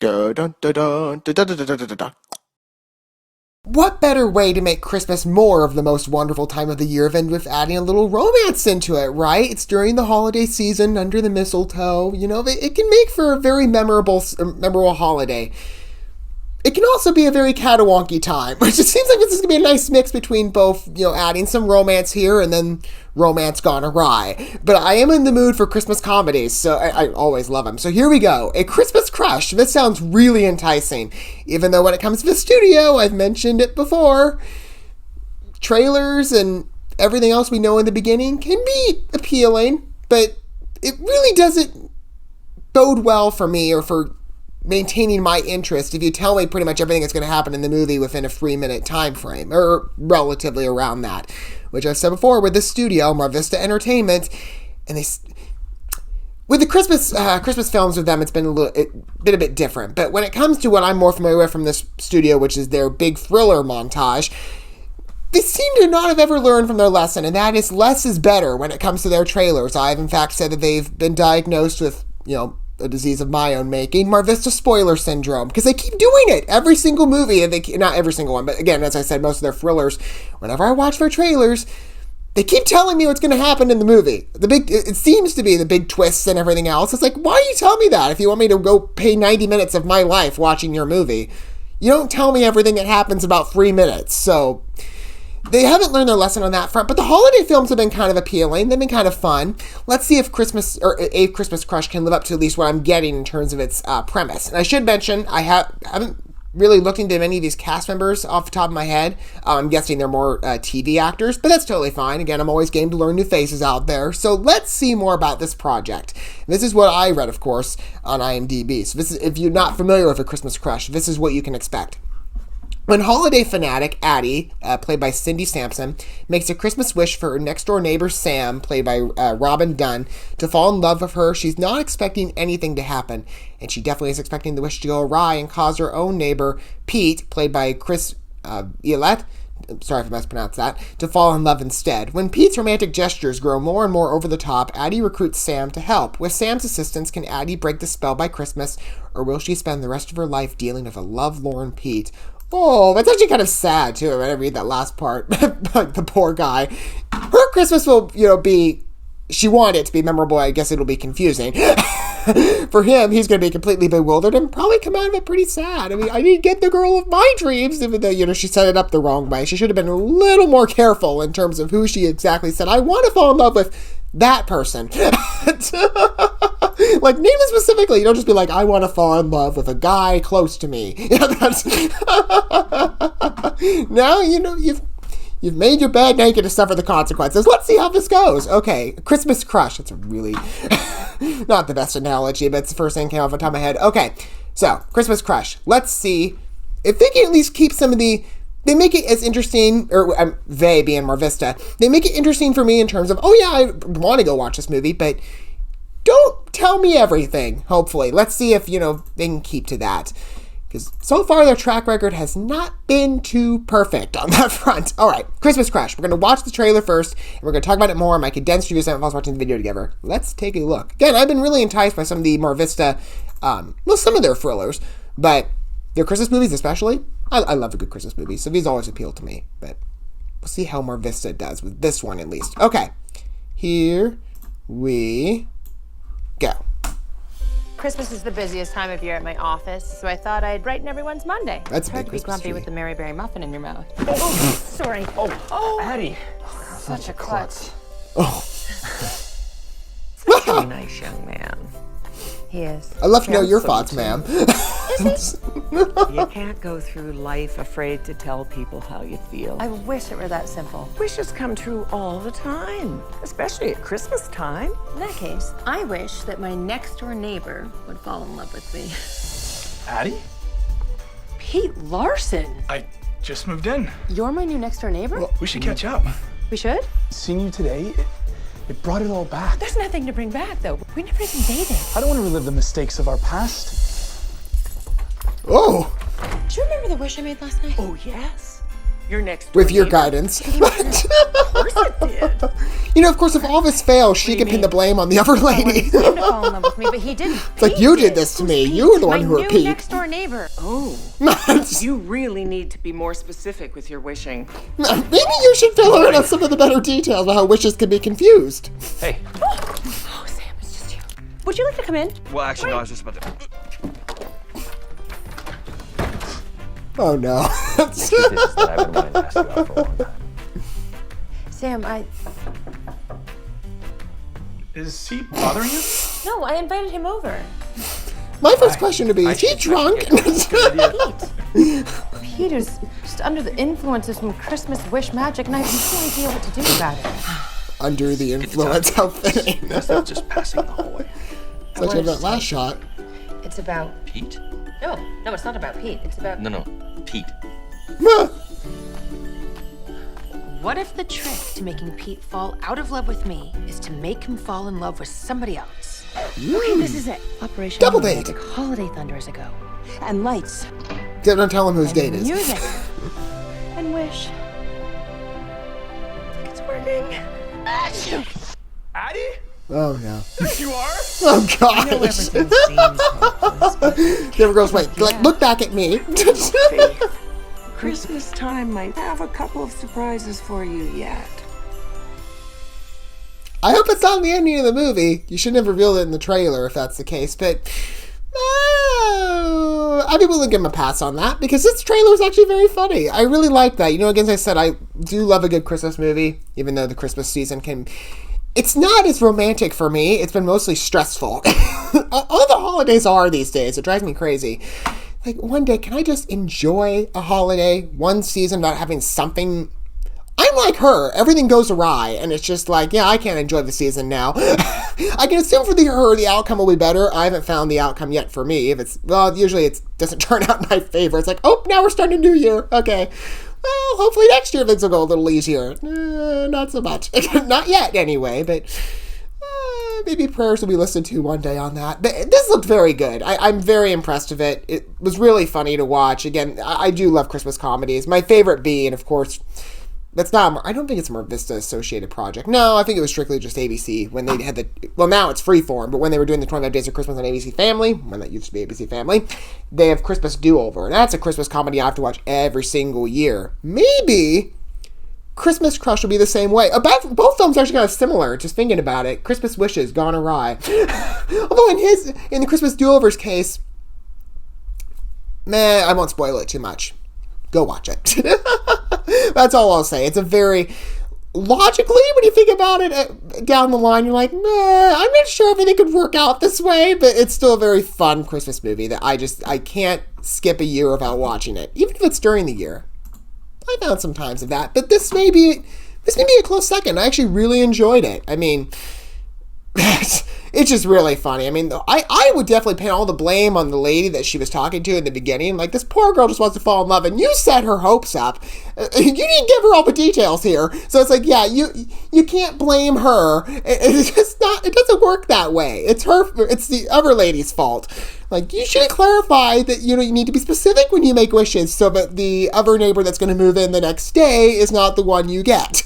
Dun, dun, dun, dun, dun, dun, dun, dun, dun, dun. What better way to make Christmas more of the most wonderful time of the year than with adding a little romance into it, right? It's during the holiday season, under the mistletoe. You know, it can make for a very memorable holiday. It can also be a very catawonky time, which it seems like this is going to be a nice mix between both, you know, adding some romance here and then romance gone awry. But I am in the mood for Christmas comedies, so I always love them. So here we go. A Christmas Crush. This sounds really enticing. Even though when it comes to the studio, I've mentioned it before, trailers and everything else we know in the beginning can be appealing, but it really doesn't bode well for me or for maintaining my interest if you tell me pretty much everything that's going to happen in the movie within a 3-minute time frame, or relatively around that, which I've said before with the studio, Vista Entertainment, and with the Christmas films with them, it's been a bit different. But when it comes to what I'm more familiar with from this studio, which is their big thriller montage, they seem to not have ever learned from their lesson, and that is less is better when it comes to their trailers. I've in fact said that they've been diagnosed with, you know, a disease of my own making, Vista spoiler syndrome, because they keep doing it every single movie, and not every single one, but again, as I said, most of their thrillers, whenever I watch their trailers, they keep telling me what's going to happen in the movie. It seems to be the big twists and everything else. It's like, why do you tell me that if you want me to go pay 90 minutes of my life watching your movie? You don't tell me everything that happens about 3 minutes, so they haven't learned their lesson on that front, but the holiday films have been kind of appealing. They've been kind of fun. Let's see if A Christmas Crush can live up to at least what I'm getting in terms of its premise. And I should mention, I haven't really looked into many of these cast members off the top of my head. I'm guessing they're more TV actors, but that's totally fine. Again, I'm always game to learn new faces out there. So let's see more about this project. This is what I read, of course, on IMDb. So this is, if you're not familiar with A Christmas Crush, this is what you can expect. When holiday fanatic Addie, played by Sampson, makes a Christmas wish for her next-door neighbor Sam, played by Robin Dunne, to fall in love with her, she's not expecting anything to happen, and she definitely is expecting the wish to go awry and cause her own neighbor, Pete, played by Violette, sorry if I mispronounced that, to fall in love instead. When Pete's romantic gestures grow more and more over the top, Addie recruits Sam to help. With Sam's assistance, can Addie break the spell by Christmas, or will she spend the rest of her life dealing with a love-lorn Pete? Oh, that's actually kind of sad, too, when I read that last part. The poor guy. Her Christmas will, be, she wanted it to be memorable. I guess it'll be confusing. For him, he's going to be completely bewildered and probably come out of it pretty sad. I mean, I didn't get the girl of my dreams, even though, she set it up the wrong way. She should have been a little more careful in terms of who she exactly said, I want to fall in love with that person. Like, name it specifically. You don't just be like, I want to fall in love with a guy close to me. Now, you've made your bed, now you get to suffer the consequences. Let's see how this goes. Okay, Christmas Crush. That's a really not the best analogy, but it's the first thing that came off the top of my head. Okay, so, Christmas Crush. Let's see if they can at least keep some of the... They make it as interesting, or they being Vista, they make it interesting for me in terms of, oh yeah, I want to go watch this movie, but don't tell me everything, hopefully. Let's see if, they can keep to that. Because so far their track record has not been too perfect on that front. All right, Christmas Crush. We're going to watch the trailer first, and we're going to talk about it more in my condensed review of us watching the video together. Let's take a look. Again, I've been really enticed by some of the Vista, some of their thrillers, but their Christmas movies especially, I love a good Christmas movie, so these always appeal to me, but we'll see how Vista does with this one at least. Okay, here we go. Christmas is the busiest time of year at my office, so I thought I'd brighten everyone's Monday. That's it's hard big to be Christmas grumpy tree. with the Mary Berry muffin in your mouth. Oh, sorry. Oh, Addie. Such a klutz. Oh. Such a nice young man. He is. I'd love to know your thoughts, ma'am. You can't go through life afraid to tell people how you feel. I wish it were that simple. Wishes come true all the time, especially at Christmas time. In that case, I wish that my next door neighbor would fall in love with me. Addie? Pete Larson. I just moved in. You're my new next door neighbor? We should catch up. We should? Seeing you today, it brought it all back. There's nothing to bring back, though. We never even dated. I don't want to relive the mistakes of our past. Oh. Do you remember the wish I made last night? Oh, yes. Your next with your neighbor. guidance. Of course it did. You know, of course, if all this fails, she can pin the blame on the other I wanted lady. him to fall in love with me, but he didn't. It's like, you did this to me. You were the one who hurt My Pete. new next door neighbor. Oh, you really need to be more specific with your wishing. Maybe you should fill her in on some of the better details about how wishes can be confused. Hey, Oh, Sam, it's just you. Would you like to come in? Well, actually, no, I was just about to. Oh no. The truth is that I've been wanting to ask you out for a long time. Sam, is he bothering you? No, I invited him over. My first question would be, is he drunk? Pete is just under the influence of some Christmas wish magic, and I have no idea what to do about it. Under the influence, how fitting. Just passing the hallway. Such as that last shot. It's about... Pete? No, it's not about Pete. It's about... No, Pete. What if the trick to making Pete fall out of love with me is to make him fall in love with somebody else? Okay, this is it. Operation Double Romantic date. Holiday thunders ago. And lights. Don't tell him whose date And is. music. And wish. I think it's working. Addie? Oh no. You are? Oh gosh. Everything seems hopeless, but The other girl's like, look back at me. Christmas time might have a couple of surprises for you yet. I hope it's not the ending of the movie. You shouldn't have revealed it in the trailer if that's the case, but I'd be willing to give him a pass on that because this trailer is actually very funny. I really like that. You know, again, as I said, I do love a good Christmas movie, even though the Christmas season can... It's not as romantic for me. It's been mostly stressful. All the holidays are these days. It drives me crazy. Like, one day, can I just enjoy a holiday, one season, without having something... I'm like her. Everything goes awry, and it's just like, yeah, I can't enjoy the season now. I can assume for her, the outcome will be better. I haven't found the outcome yet for me. If it's, well, usually it doesn't turn out in my favor. It's like, oh, now we're starting a new year. Okay. Well, hopefully next year things will go a little easier. Not so much. Not yet, anyway, but maybe prayers will be listened to one day on that. But this looked very good. I'm very impressed with it. It was really funny to watch. Again, I do love Christmas comedies. My favorite being, of course... That's not, I don't think it's a more Vista associated project. No, I think it was strictly just ABC when they had well, now it's Freeform, but when they were doing the 25 Days of Christmas on ABC Family, when that used to be ABC Family, they have Christmas Do-Over. And that's a Christmas comedy I have to watch every single year. Maybe Christmas Crush will be the same way. Both films are actually kind of similar, just thinking about it. Christmas Wishes, gone awry. Although in the Christmas Do-Over's case, I won't spoil it too much. Go watch it. That's all I'll say. It's a very... Logically, when you think about it down the line, you're like, I'm not sure everything could work out this way, but it's still a very fun Christmas movie that I can't skip a year without watching it, even if it's during the year. I found some times of that, but this may be a close second. I actually really enjoyed it. I mean... It's just really funny. I mean, I would definitely pin all the blame on the lady that she was talking to in the beginning. Like, this poor girl just wants to fall in love, and you set her hopes up. You didn't give her all the details here. So it's like, yeah, you can't blame her. It's just not, it doesn't work that way. It's the other lady's fault. Like, you should clarify that, you need to be specific when you make wishes so that the other neighbor that's going to move in the next day is not the one you get.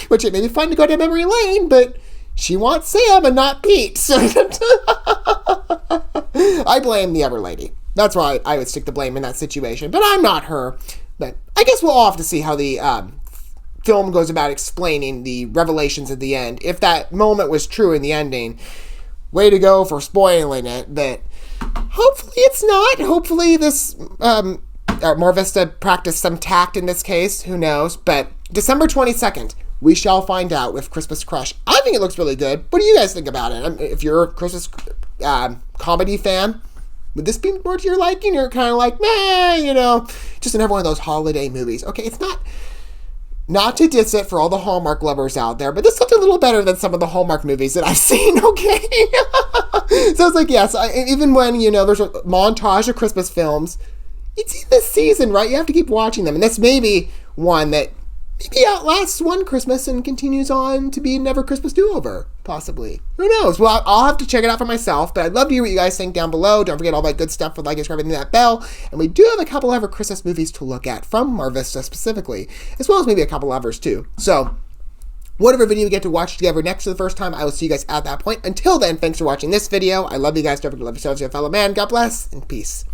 Which it may be fun to go down memory lane, but... She wants Sam and not Pete. So I blame the other lady. That's why I would stick the blame in that situation. But I'm not her. But I guess we'll all have to see how the film goes about explaining the revelations at the end. If that moment was true in the ending, way to go for spoiling it. But hopefully it's not. Hopefully this... More Vista practiced some tact in this case. Who knows? But December 22nd... We shall find out with Christmas Crush. I think it looks really good. What do you guys think about it? If you're a Christmas comedy fan, would this be more to your liking? You're kind of like, just another one of those holiday movies. Okay, it's not to diss it for all the Hallmark lovers out there, but this looked a little better than some of the Hallmark movies that I've seen, okay? So it's like, yes, even when, there's a montage of Christmas films, it's in this season, right? You have to keep watching them. And this may be one that maybe outlasts one Christmas and continues on to be Never Christmas Do-Over, possibly. Who knows? Well, I'll have to check it out for myself, but I'd love to hear what you guys think down below. Don't forget all that good stuff with like and subscribe and that bell. And we do have a couple other Christmas movies to look at from Vista specifically, as well as maybe a couple others too. So, whatever video we get to watch together next for the first time, I will see you guys at that point. Until then, thanks for watching this video. I love you guys. Don't forget to love yourselves, your fellow man. God bless, and peace.